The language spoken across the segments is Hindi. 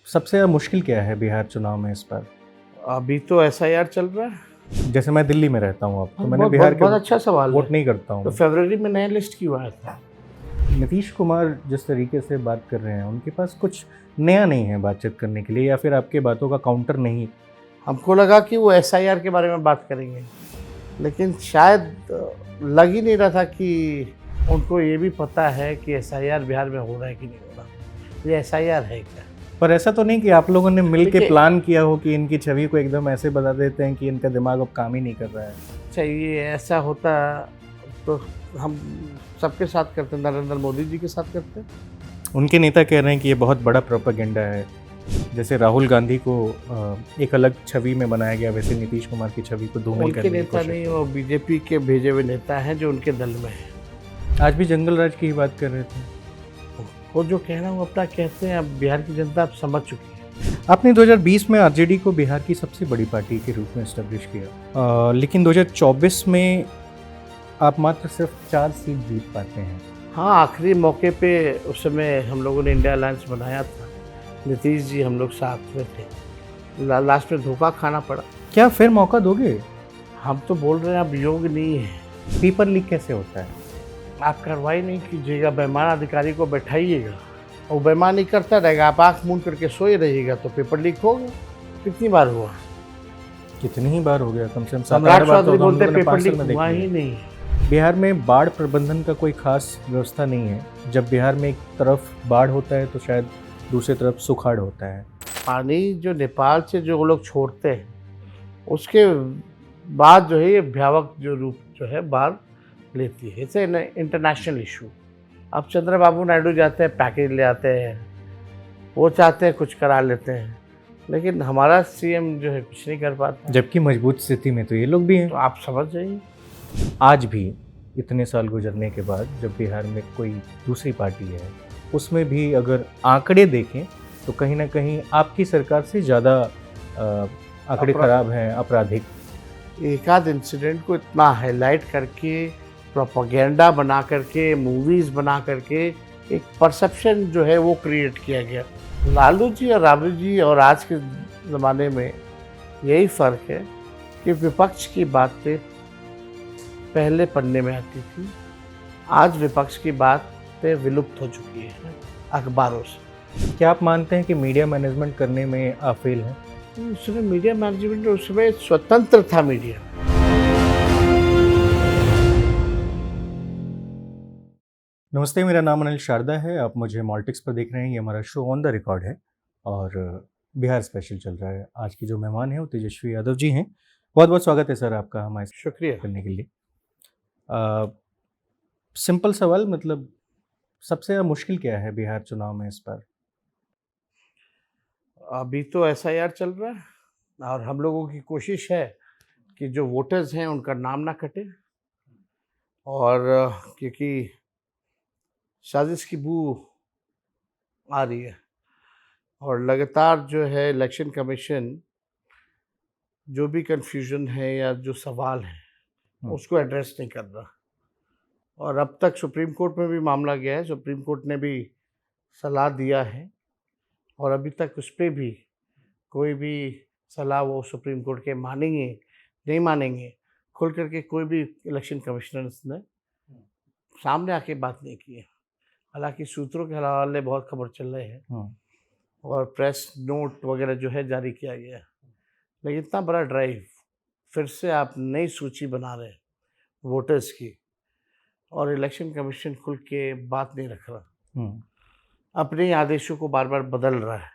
सबसे ज़्यादा मुश्किल क्या है बिहार चुनाव में इस बार? अभी तो एसआईआर चल रहा है। जैसे मैं दिल्ली में रहता हूँ अब, तो हाँ, मैंने बहुत बिहार बहुत के बहुत अच्छा सवाल है। वोट नहीं करता तो हूँ। फरवरी में नया लिस्ट क्यों आया था? नीतीश कुमार जिस तरीके से बात कर रहे हैं, उनके पास कुछ नया नहीं है बातचीत करने के लिए, या फिर आपकी बातों का काउंटर नहीं। हमको लगा कि वो एसआईआर के बारे में बात करेंगे, लेकिन शायद लग ही नहीं रहा था कि उनको ये भी पता है कि एसआईआर बिहार में हो रहा है कि नहीं हो रहा। ये एसआईआर है क्या? पर ऐसा तो नहीं कि आप लोगों ने मिल के देखिए, प्लान किया हो कि इनकी छवि को एकदम ऐसे बता देते हैं कि इनका दिमाग अब काम ही नहीं कर रहा है। चाहिए ऐसा होता तो हम सबके साथ करते, नरेंद्र मोदी जी के साथ करते। उनके नेता कह रहे हैं कि ये बहुत बड़ा प्रोपेगेंडा है। जैसे राहुल गांधी को एक अलग छवि में बनाया गया, वैसे नीतीश कुमार की छवि को धूमिल उनके करने की नेता कोशिश। नहीं, वो बीजेपी के भेजे हुए नेता हैं जो उनके दल में हैं। आज भी जंगल राज की ही बात कर रहे थे। वो जो कह रहा हूँ अपना कहते हैं, अब बिहार की जनता अब समझ चुकी है। आपने 2020 में आरजेडी को बिहार की सबसे बड़ी पार्टी के रूप में इस्टेब्लिश किया, लेकिन 2024 में आप मात्र सिर्फ 4 सीट जीत पाते हैं। हाँ, आखिरी मौके पे उस समय हम लोगों ने इंडिया अलायंस बनाया था, नीतीश जी हम लोग साथ में थे। लास्ट में धोखा खाना पड़ा। क्या फिर मौका दोगे? हम तो बोल रहे हैं अब योग नहीं है। पेपर लीक कैसे होता है? आप कार्रवाई नहीं कीजिएगा, बेईमान अधिकारी को बैठाइएगा, वो बेईमानी करता रहेगा, आप आँख मूंद करके सोए रहिएगा तो पेपर लीक होगा। कितनी बार हुआ? कितनी ही बार हो गया, कम से कम 7-8 सम्राट बार तो चौधरी हम बोलते लोगों ने पेपर 5 साल लीक में देख हुआ ही लिया। नहीं। बिहार में बाढ़ प्रबंधन का कोई खास व्यवस्था नहीं है। जब बिहार में एक तरफ बाढ़ होता है तो शायद दूसरी तरफ सुखाड़ होता है। पानी जो नेपाल से जो लोग छोड़ते हैं, उसके बाद जो है ये भयावक जो रूप जो है बाढ़ लेती है। It's international issue. अब चंद्रबाबू नायडू जाते हैं, पैकेज ले आते हैं, वो चाहते हैं कुछ करा लेते हैं, लेकिन हमारा सीएम जो है कुछ नहीं कर पाता। जबकि मजबूत स्थिति में तो ये लोग भी हैं। तो आप समझ जाइए। आज भी इतने साल गुजरने के बाद जब बिहार में कोई दूसरी पार्टी है, उसमें भी अगर आंकड़े देखें तो कहीं ना कहीं आपकी सरकार से ज़्यादा आंकड़े खराब हैं, आपराधिक। एक आध इंसिडेंट को इतना हाईलाइट करके, प्रोपेगेंडा बना करके, मूवीज़ बना करके एक परसेप्शन जो है वो क्रिएट किया गया। लालू जी और राबड़ी जी और आज के ज़माने में यही फ़र्क है कि विपक्ष की बातें पहले पन्ने में आती थी, आज विपक्ष की बातें विलुप्त हो चुकी हैं अखबारों से। क्या आप मानते हैं कि मीडिया मैनेजमेंट करने में आप फेल हैं? उस समय मीडिया मैनेजमेंट, उस समय स्वतंत्र था मीडिया। नमस्ते, मेरा नाम अनिल शारदा है। आप मुझे मॉल्टिक्स पर देख रहे हैं। ये हमारा शो ऑन द रिकॉर्ड है और बिहार स्पेशल चल रहा है। आज के जो मेहमान हैं वो तेजस्वी यादव जी हैं। बहुत बहुत स्वागत है सर आपका हमारे साथ शुक्रिया। करने के लिए। सिंपल सवाल, मतलब सबसे ज़्यादा मुश्किल क्या है बिहार चुनाव में इस बार? अभी तो एसआईआर चल रहा है और हम लोगों की कोशिश है कि जो वोटर्स हैं उनका नाम ना कटे, और क्योंकि साजिश की बू आ रही है और लगातार जो है इलेक्शन कमीशन जो भी कंफ्यूजन है या जो सवाल है उसको एड्रेस नहीं कर रहा। और अब तक सुप्रीम कोर्ट में भी मामला गया है, सुप्रीम कोर्ट ने भी सलाह दिया है और अभी तक उस पर भी कोई भी सलाह वो सुप्रीम कोर्ट के मानेंगे नहीं मानेंगे, खुल करके कोई भी इलेक्शन कमिश्नर्स ने सामने आके बात नहीं की है। हालांकि सूत्रों के हवाले बहुत खबर चल रहे हैं और प्रेस नोट वगैरह जो है जारी किया गया है, लेकिन इतना बड़ा ड्राइव फिर से आप नई सूची बना रहे हैं वोटर्स की और इलेक्शन कमीशन खुल के बात नहीं रख रहा, अपने ही आदेशों को बार बार बदल रहा है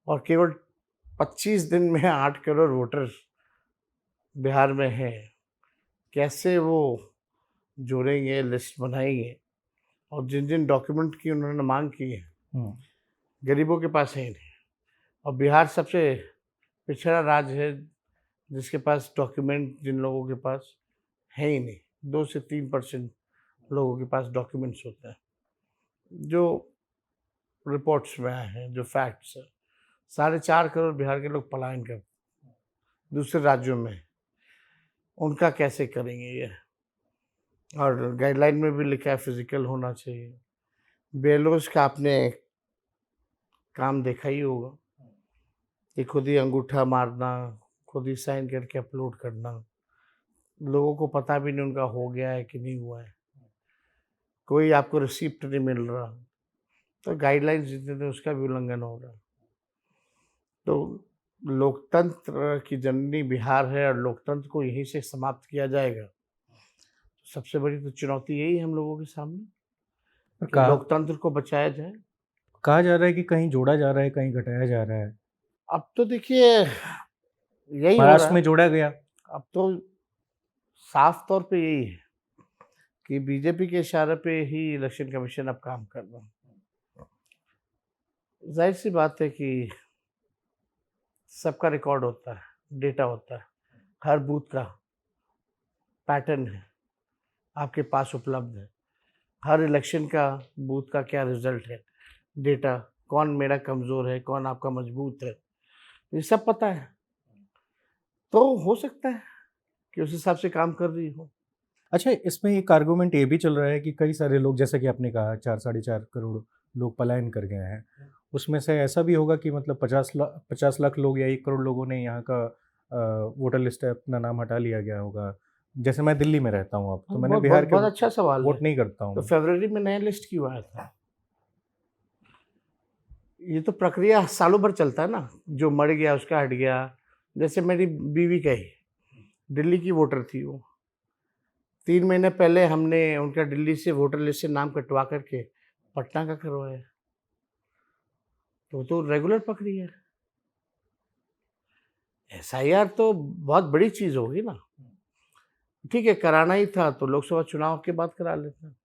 और केवल 25 दिन में 8 करोड़ वोटर बिहार में हैं। कैसे वो जोड़ेंगे, लिस्ट बनाएंगे, और जिन जिन डॉक्यूमेंट की उन्होंने मांग की है गरीबों के पास है ही नहीं। और बिहार सबसे पिछड़ा राज्य है जिसके पास डॉक्यूमेंट जिन लोगों के पास है ही नहीं। 2 से 3% लोगों के पास डॉक्यूमेंट्स होते हैं। जो रिपोर्ट्स में आए हैं, जो फैक्ट्स है, 4.5 करोड़ बिहार के लोग पलायन कर दूसरे राज्यों में, उनका कैसे करेंगे ये? और गाइडलाइन में भी लिखा है फिजिकल होना चाहिए। बेलोस का आपने काम देखा ही होगा कि खुद ही अंगूठा मारना, खुद ही साइन करके अपलोड करना, लोगों को पता भी नहीं उनका हो गया है कि नहीं हुआ है, कोई आपको रिसिप्ट नहीं मिल रहा, तो गाइडलाइंस जितने थे उसका भी उल्लंघन हो रहा। तो लोकतंत्र की जननी बिहार है और लोकतंत्र को यहीं से समाप्त किया जाएगा। सबसे बड़ी तो चुनौती यही है हम लोगों के सामने पर कि लोकतंत्र को बचाया जाए। कहा जा रहा है कि कहीं जोड़ा जा रहा है, कहीं घटाया जा रहा है। अब तो देखिए यही हो रहा महाराष्ट्र है। में जोड़ा गया। अब तो साफ तौर पे यही है कि बीजेपी के इशारे पे ही इलेक्शन कमीशन अब काम कर रहा है। जाहिर सी बात है कि सबका रिकॉर्ड होता है, डेटा होता है, हर बूथ का पैटर्न है आपके पास उपलब्ध है, हर इलेक्शन का बूथ का क्या रिजल्ट है, डेटा कौन मेरा कमज़ोर है, कौन आपका मजबूत है, ये सब पता है। तो हो सकता है कि उस हिसाब से काम कर रही हो। अच्छा, इसमें एक आर्गुमेंट ये भी चल रहा है कि कई सारे लोग, जैसा कि आपने कहा 4 साढ़े 4 करोड़ लोग पलायन कर गए हैं, उसमें से ऐसा भी होगा कि मतलब 50 लाख लोग या 1 करोड़ लोगों ने यहाँ का वोटर लिस्ट से अपना नाम हटा लिया गया होगा। जैसे मैं दिल्ली में रहता हूँ अब, तो मैंने बहुत बिहार बहुत के बहुत अच्छा सवाल वोट है। नहीं करता तो हूँ। फरवरी में नया लिस्ट क्यों आया था? ये तो प्रक्रिया सालों भर चलता है ना, जो मर गया उसका हट गया। जैसे मेरी बीवी का ही, दिल्ली की वोटर थी वो, 3 महीने पहले हमने उनका दिल्ली से वोटर लिस्ट से नाम कटवा करके पटना का करवाया। तो रेगुलर प्रक्रिया है। एसआईआर तो बहुत बड़ी चीज़ होगी ना। ठीक है, कराना ही था तो लोकसभा चुनाव के बाद करा लेते हैं।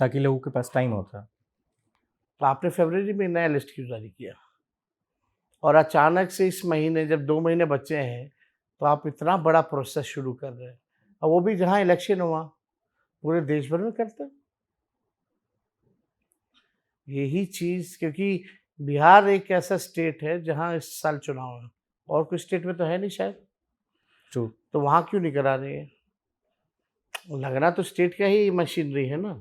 ताकि लोगों के पास टाइम होता। तो आपने फरवरी में नया लिस्ट क्यों जारी किया? और अचानक से इस महीने जब 2 महीने बचे हैं, तो आप इतना बड़ा प्रोसेस शुरू कर रहे हैं। और वो भी जहाँ इलेक्शन हुआ, पूरे देश भर में करते हैं। यही चीज़, क्योंकि बिहार एक ऐसा स्टेट है जहाँ इस साल चुनाव है, और कोई स्टेट में तो है नहीं शायद। ट्रू। तो वहाँ क्यों नहीं करा रहे हैं? लगना तो स्टेट का ही मशीनरी है ना,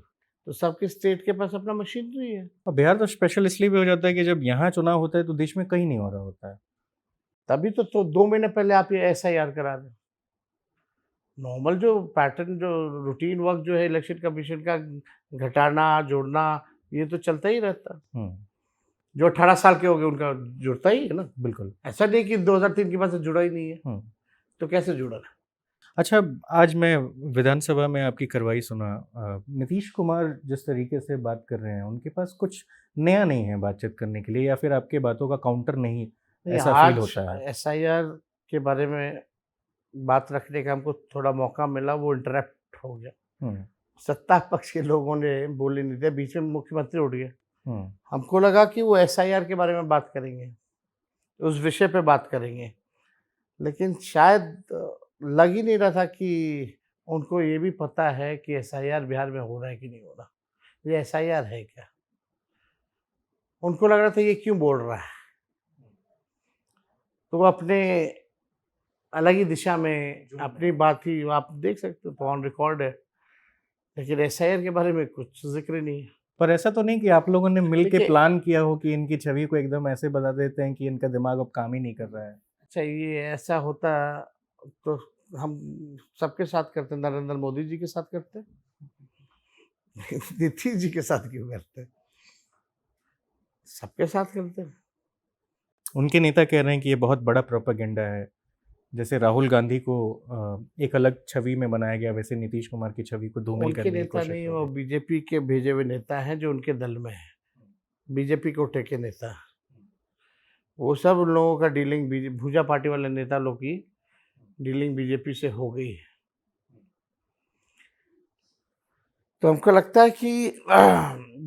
तो सबके स्टेट के पास अपना मशीनरी है। और बिहार तो स्पेशल इसलिए भी हो जाता है कि जब यहाँ चुनाव होता है तो देश में कहीं नहीं हो रहा होता है। तभी तो 2 महीने पहले आप ये एसआईआर करा दें। नॉर्मल जो पैटर्न, जो रूटीन वर्क जो है इलेक्शन कमीशन का, घटाना, जोड़ना, ये तो चलता ही रहता है। जो 18 साल के हो गए उनका जुड़ता ही है ना। बिल्कुल। ऐसा नहीं कि 2003 के बाद से जुड़ा ही नहीं है। तो कैसे जुड़ा? अच्छा, आज मैं विधानसभा में आपकी कार्रवाई सुना। नीतीश कुमार जिस तरीके से बात कर रहे हैं, उनके पास कुछ नया नहीं है बातचीत करने के लिए, या फिर आपके बातों का काउंटर नहीं ऐसा फील आज होता है? एसआईआर के बारे में बात रखने का हमको थोड़ा मौका मिला, वो इंटरप्ट हो गया। सत्ता पक्ष के लोगों ने बोले नहीं थे, बीच में मुख्यमंत्री उठ गए। हमको लगा कि वो एसआईआर के बारे में बात करेंगे, उस विषय पे बात करेंगे, लेकिन शायद लग ही नहीं रहा था कि उनको ये भी पता है कि एसआईआर बिहार में हो रहा है कि नहीं हो रहा। ये एसआईआर है क्या? उनको लग रहा था ये क्यों बोल रहा है, तो वो अपने अलग ही दिशा में अपनी बात ही, आप देख सकते हो तो ऑन रिकॉर्ड है, लेकिन एसआईआर के बारे में कुछ जिक्र नहीं है। पर ऐसा तो नहीं कि आप लोगों ने मिल के देखिए, प्लान किया हो कि इनकी छवि को एकदम ऐसे बता देते हैं कि इनका दिमाग अब काम ही नहीं कर रहा है? अच्छा, ये ऐसा होता तो हम सबके साथ करते, नरेंद्र मोदी जी के साथ करते, नीतीश जी के साथ क्यों करते? सबके साथ करते हैं। उनके नेता कह रहे हैं कि ये बहुत बड़ा प्रोपेगेंडा है। जैसे राहुल गांधी को एक अलग छवि में बनाया गया, वैसे नीतीश कुमार की छवि को धूमिल उनके करने की नेता कोशिश नहीं, हो वो रही है। बीजेपी के भेजे हुए नेता हैं जो उनके दल में है, बीजेपी को टेके नेता। वो सब उन लोगों का डीलिंग, भूजा पार्टी वाले नेता लोग की डीलिंग बीजेपी से हो गई है। तो हमको लगता है कि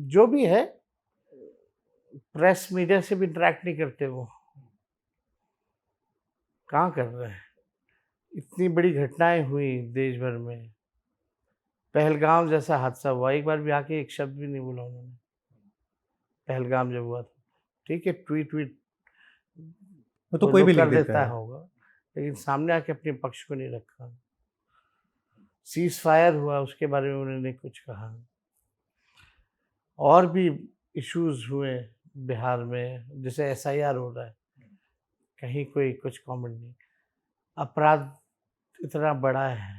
जो भी है, प्रेस मीडिया से भी इंटरेक्ट नहीं करते वो। कहाँ कर रहे हैं? इतनी बड़ी घटनाएं हुई देश भर में, पहलगाम जैसा हादसा हुआ, एक बार भी आके एक शब्द भी नहीं बोला उन्होंने। पहलगाम जब हुआ था, ठीक है, ट्वीट वो तो वो कोई भी लोग लिख कर देता देता है। होगा, लेकिन सामने आके अपने पक्ष को नहीं रखा। सीज फायर हुआ, उसके बारे में उन्होंने कुछ कहा। और भी इश्यूज हुए बिहार में, जैसे एसआईआर हो रहा है, कहीं कोई कुछ कमेंट नहीं। अपराध इतना बड़ा है,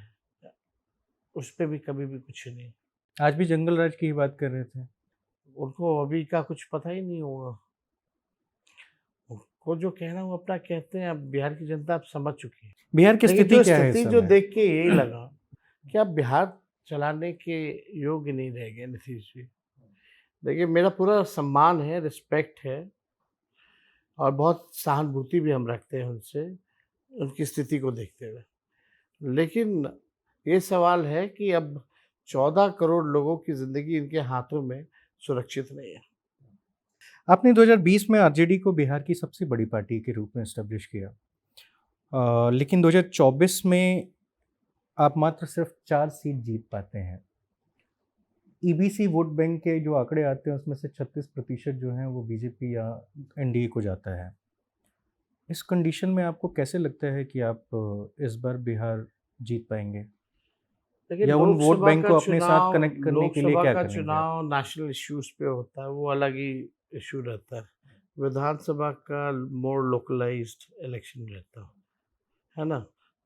उस पे भी कभी भी कुछ नहीं। आज भी जंगल राज की ही बात कर रहे थे। उनको अभी का कुछ पता ही नहीं होगा। उनको जो कहना वो अपना कहते हैं। अब बिहार की जनता अब समझ चुकी है। बिहार की लेकिन स्थिति जो क्या है इस स्थिति जो समय? देख के यही लगा कि अब बिहार चलाने के योग्य नहीं रह गए नीतीश जी। देखिए, मेरा पूरा सम्मान है, रिस्पेक्ट है, और बहुत सहानुभूति भी हम रखते हैं उनसे, उनकी स्थिति को देखते हुए। लेकिन ये सवाल है कि अब 14 करोड़ लोगों की ज़िंदगी इनके हाथों में सुरक्षित नहीं है। आपने 2020 में आरजेडी को बिहार की सबसे बड़ी पार्टी के रूप में एस्टेब्लिश किया, लेकिन 2024 में आप मात्र सिर्फ 4 सीट जीत पाते हैं। ईबीसी वोट बैंक के जो आंकड़े आते हैं उसमें से 36% जो हैं वो बीजेपी या एनडीए को जाता है। इस कंडीशन में आपको कैसे लगता है कि आप इस बार बिहार जीत पाएंगे, लेकिन या उन वोट बैंक को अपने साथ कनेक्ट करने के लिए लोकसभा क्या का करेंगे आप? चुनाव नेशनल इश्यूज पे होता है, वो अलग ही इशू रहता है। विधानसभा का मोर लोकलाइज्ड इलेक्शन रहता है ना।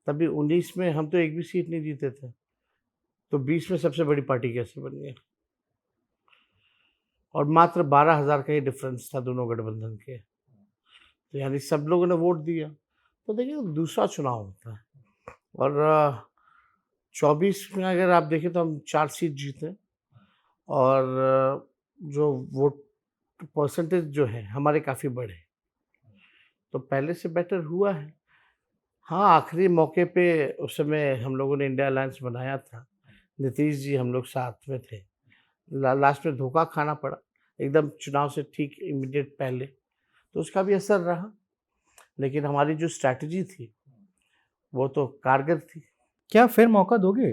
तभी 19 में हम तो एक भी सीट नहीं जीते थे, तो 20 में सबसे बड़ी पार्टी कैसे बन गई? और मात्र 12,000 का ही डिफरेंस था दोनों गठबंधन के, तो यानी सब लोगों ने वोट दिया। तो देखिए, दूसरा चुनाव होता है। और 24 में अगर आप देखें तो हम 4 सीट जीते, और जो वोट परसेंटेज जो है हमारे काफ़ी बढ़े, तो पहले से बेटर हुआ है। हाँ, आखिरी मौके पे उस समय हम लोगों ने इंडिया अलायंस बनाया था, नीतीश जी हम लोग साथ में थे। लास्ट में धोखा खाना पड़ा एकदम चुनाव से ठीक इमीडिएट पहले, तो उसका भी असर रहा। लेकिन हमारी जो स्ट्रैटेजी थी वो तो कारगर थी। क्या फिर मौका दोगे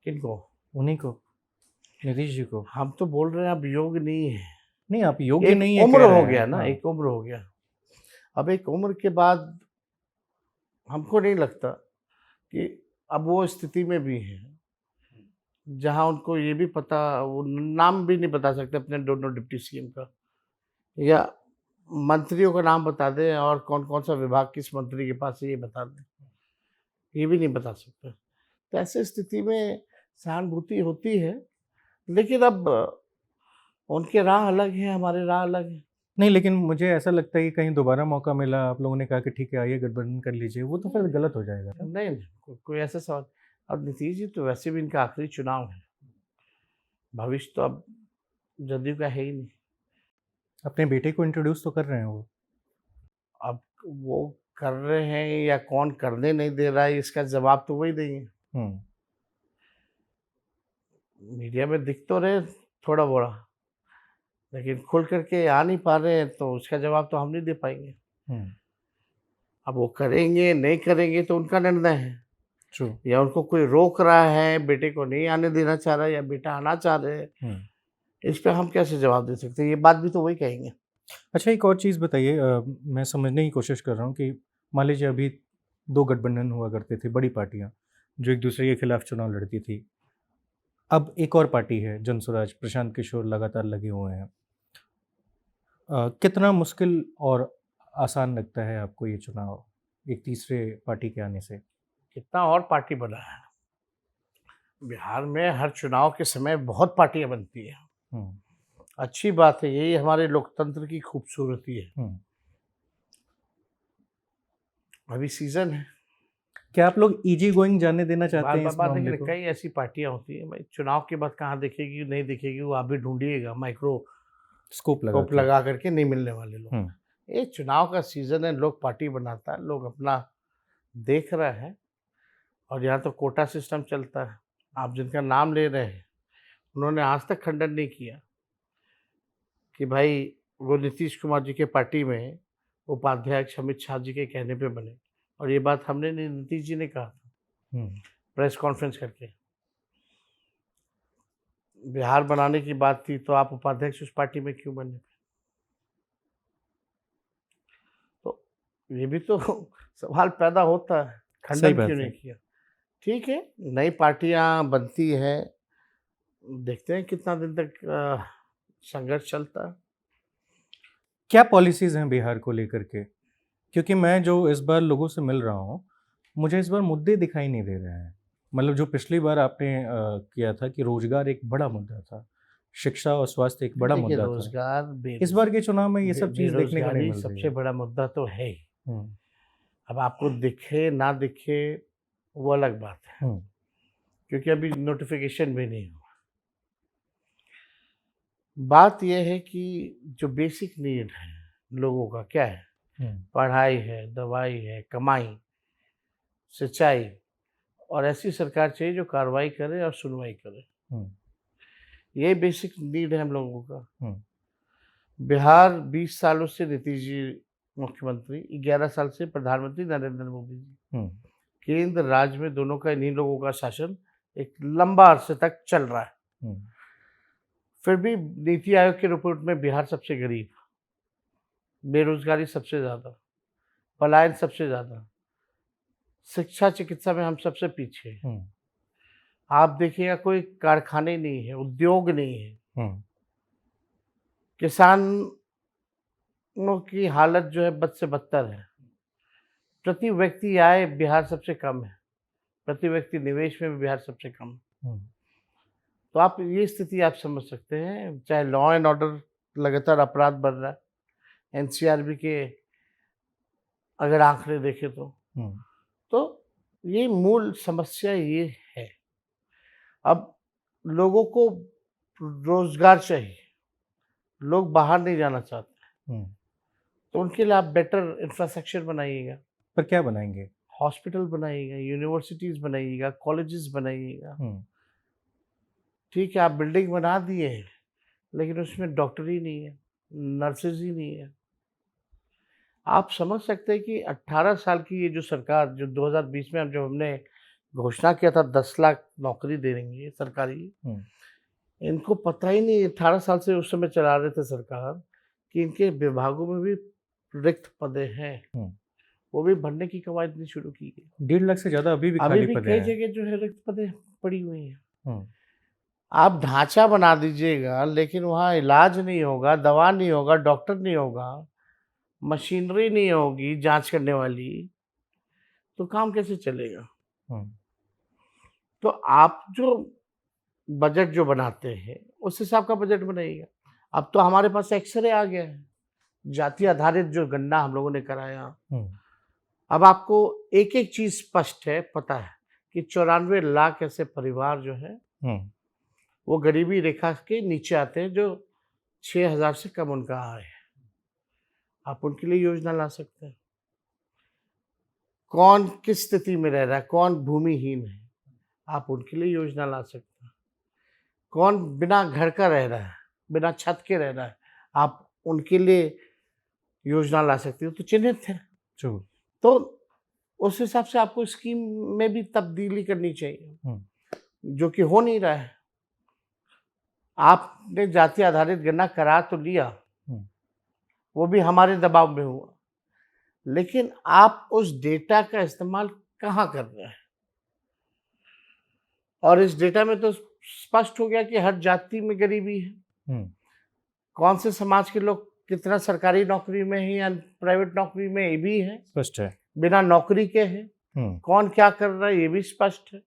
किनको? उन्हीं को, नीतीश जी को? हम तो बोल रहे हैं अब योग नहीं है। नहीं, आप योग्य एक नहीं है उम्र कह रहे हो हैं। गया ना, हाँ। एक उम्र हो गया। अब एक उम्र के बाद हमको नहीं लगता कि अब वो स्थिति में भी हैं जहां उनको ये भी पता, वो नाम भी नहीं बता सकते अपने दोनों डिप्टी सीएम का, या मंत्रियों का नाम बता दें और कौन कौन सा विभाग किस मंत्री के पास है ये बता दें, ये भी नहीं बता सकते। तो ऐसे स्थिति में सहानुभूति होती है, लेकिन अब उनके राह अलग है, हमारे राह अलग है। नहीं, लेकिन मुझे ऐसा लगता है कि कहीं दोबारा मौका मिला, आप लोगों ने कहा कि ठीक है आइए गठबंधन कर लीजिए, वो तो फिर गलत हो जाएगा। नहीं, कोई ऐसा सवाल। अब नीतीश जी तो वैसे भी इनका आखिरी चुनाव है, भविष्य तो अब जदयू का है ही नहीं। अपने बेटे को इंट्रोड्यूस तो कर रहे हैं वो। अब वो कर रहे हैं या कौन करने नहीं दे रहा है, इसका जवाब तो वही देंगे। हम्म। मीडिया में दिख तो रहे थोड़ा बड़ा, लेकिन खुल करके आ नहीं पा रहे हैं, तो उसका जवाब तो हम नहीं दे पाएंगे। हम्म। अब वो करेंगे नहीं करेंगे तो उनका निर्णय है, ट्रू। या उनको कोई रोक रहा है, बेटे को नहीं आने देना चाह रहा है, या बेटा आना चाह रहे हैं, इस पे हम कैसे जवाब दे सकते हैं? ये बात भी तो वही कहेंगे। अच्छा, एक और चीज़ बताइए, मैं समझने की कोशिश कर रहा हूँ कि मान लीजिए अभी 2 गठबंधन हुआ करते थे, बड़ी पार्टियाँ जो एक दूसरे के खिलाफ चुनाव लड़ती थी। अब एक और पार्टी है जनसुराज, प्रशांत किशोर लगातार लगे हुए हैं। कितना मुश्किल और आसान लगता है आपको ये चुनाव एक तीसरे पार्टी के आने से? कितना और पार्टी बना है बिहार में, हर चुनाव के समय बहुत पार्टियां बनती हैं। हम्म। अच्छी बात है, यही हमारे लोकतंत्र की खूबसूरती है। हम्म। अभी सीजन है। क्या आप लोग इजी गोइंग जाने देना चाहते बार हैं बार इस बार मामले देखिए, को? कई ऐसी पार्टियां होती हैं भाई, चुनाव के बाद कहाँ दिखेगी नहीं दिखेगी वो आप भी ढूंढिएगा, माइक्रो स्कोप लगा स्कोप के। लगा करके नहीं मिलने वाले लोग। हम्म। ये चुनाव का सीजन है, लोग पार्टी बनाता है, लोग अपना देख रहे हैं। और यहाँ तो कोटा सिस्टम चलता है। आप जिनका नाम ले रहे हैं उन्होंने आज तक खंडन नहीं किया कि भाई वो नीतीश कुमार जी के पार्टी में उपाध्यक्ष अमित शाह जी के कहने पे बने, और ये बात हमने नहीं, नीतीश जी ने कहा प्रेस कॉन्फ्रेंस करके। बिहार बनाने की बात थी तो आप उपाध्यक्ष उस पार्टी में क्यों बने? तो ये भी तो सवाल पैदा होता है, सही खंडन बात क्यों है। नहीं किया? ठीक है, नई पार्टियां बनती हैं, देखते हैं कितना दिन तक संघर्ष चलता है। क्या पॉलिसीज़ हैं बिहार को लेकर के? क्योंकि मैं जो इस बार लोगों से मिल रहा हूँ, मुझे इस बार मुद्दे दिखाई नहीं दे रहे हैं। मतलब जो पिछली बार आपने किया था कि रोज़गार एक बड़ा मुद्दा था, शिक्षा और स्वास्थ्य एक बड़ा देखिए, मुद्दा था। रोजगार इस बार के चुनाव में ये सब चीज़ देखने को नहीं बेरोजगारी मिल रही सबसे है। बड़ा मुद्दा तो है ही। हुँ, अब आपको दिखे ना दिखे वो अलग बात है, हुँ, क्योंकि अभी नोटिफिकेशन भी नहीं हुआ। बात यह है कि जो बेसिक नीड है लोगों का क्या है? हुँ, पढ़ाई है, दवाई है, कमाई, सिंचाई, और ऐसी सरकार चाहिए जो कार्रवाई करे और सुनवाई करे। हुँ, ये बेसिक नीड है हम लोगों का। हुँ, बिहार 20 सालों से नीतीश जी मुख्यमंत्री, 11 साल से प्रधानमंत्री नरेंद्र मोदी जी, हुँ, केंद्र राज्य में दोनों का, इन्हीं लोगों का शासन एक लंबा अरसे तक चल रहा है। हुँ, फिर भी नीति आयोग की रिपोर्ट में बिहार सबसे गरीब, बेरोजगारी सबसे ज़्यादा, पलायन सबसे ज़्यादा, शिक्षा चिकित्सा में हम सबसे पीछे हैं। हुँ, आप देखिएगा कोई कारखाने नहीं है, उद्योग नहीं है, हुँ, किसानों की हालत जो है बद से बदतर है। प्रति व्यक्ति आय बिहार सबसे कम है, प्रति व्यक्ति निवेश में भी बिहार सबसे कम है। हुँ, तो आप ये स्थिति आप समझ सकते हैं, चाहे लॉ एंड ऑर्डर लगातार अपराध बढ़ रहा है, एनसीआरबी के अगर आंकड़े देखें हुँ, तो ये मूल समस्या ये है। अब लोगों को रोजगार चाहिए, लोग बाहर नहीं जाना चाहते, हुँ। तो उनके लिए आप बेटर इंफ्रास्ट्रक्चर बनाइएगा, पर क्या बनाएँगे? हॉस्पिटल बनाइएगा, यूनिवर्सिटीज़ बनाइएगा, कॉलेजेस बनाइएगा। हुँ, ठीक है, आप बिल्डिंग बना दिए हैं, लेकिन उसमें डॉक्टर ही नहीं है, नर्सेज ही नहीं है। आप समझ सकते हैं कि 18 साल की ये जो सरकार, जो 2020 में जब हमने घोषणा किया था 10 लाख नौकरी दे देंगे सरकारी, हुँ, इनको पता ही नहीं, 18 साल से उस समय चला रहे थे सरकार, कि इनके विभागों में भी रिक्त पदें हैं। हुँ। वो भी भरने की कवायद नहीं शुरू की गई। 1.5 लाख से ज़्यादा अभी भी अभी खाली भी पदे कई हैं। जगह जो है रिक्त पदें पड़ी हुई हैं। हुँ, आप ढांचा बना दीजिएगा, लेकिन वहाँ इलाज नहीं होगा, दवा नहीं होगा, डॉक्टर नहीं होगा, मशीनरी नहीं होगी जाँच करने वाली, तो काम कैसे चलेगा? हुँ, तो आप जो बजट जो बनाते हैं, उस हिसाब का बजट बनाइएगा। अब तो हमारे पास एक्स-रे आ गया है, जाति आधारित जो गणना हम लोगों ने कराया। हुँ, अब आपको एक-एक चीज़ स्पष्ट है, पता है कि 94 लाख ऐसे परिवार जो हैं, हुँ, वो गरीबी रेखा के नीचे आते हैं, जो 6,000 से कम उनका आय है। आप उनके लिए योजना ला सकते हैं। कौन किस स्थिति में रह रहा है, कौन भूमिहीन है, आप उनके लिए योजना ला सकते हैं। कौन बिना घर का रह रहा है, बिना छत के रह रहा है, आप उनके लिए योजना ला सकते हो, तो चिन्हित है। जो तो उस हिसाब से आपको स्कीम में भी तब्दीली करनी चाहिए, हुँ, जो कि हो नहीं रहा है। आपने जाति आधारित गणना करा तो लिया, हुँ, वो भी हमारे दबाव में हुआ, लेकिन आप उस डेटा का इस्तेमाल कहाँ कर रहे हैं? और इस डेटा में तो स्पष्ट हो गया कि हर जाति में गरीबी है। हुँ, कौन से समाज के लोग कितना सरकारी नौकरी में है या प्राइवेट नौकरी में, ये भी है। स्पष्ट है। बिना नौकरी के है, हुँ, कौन क्या कर रहा है, ये भी स्पष्ट है।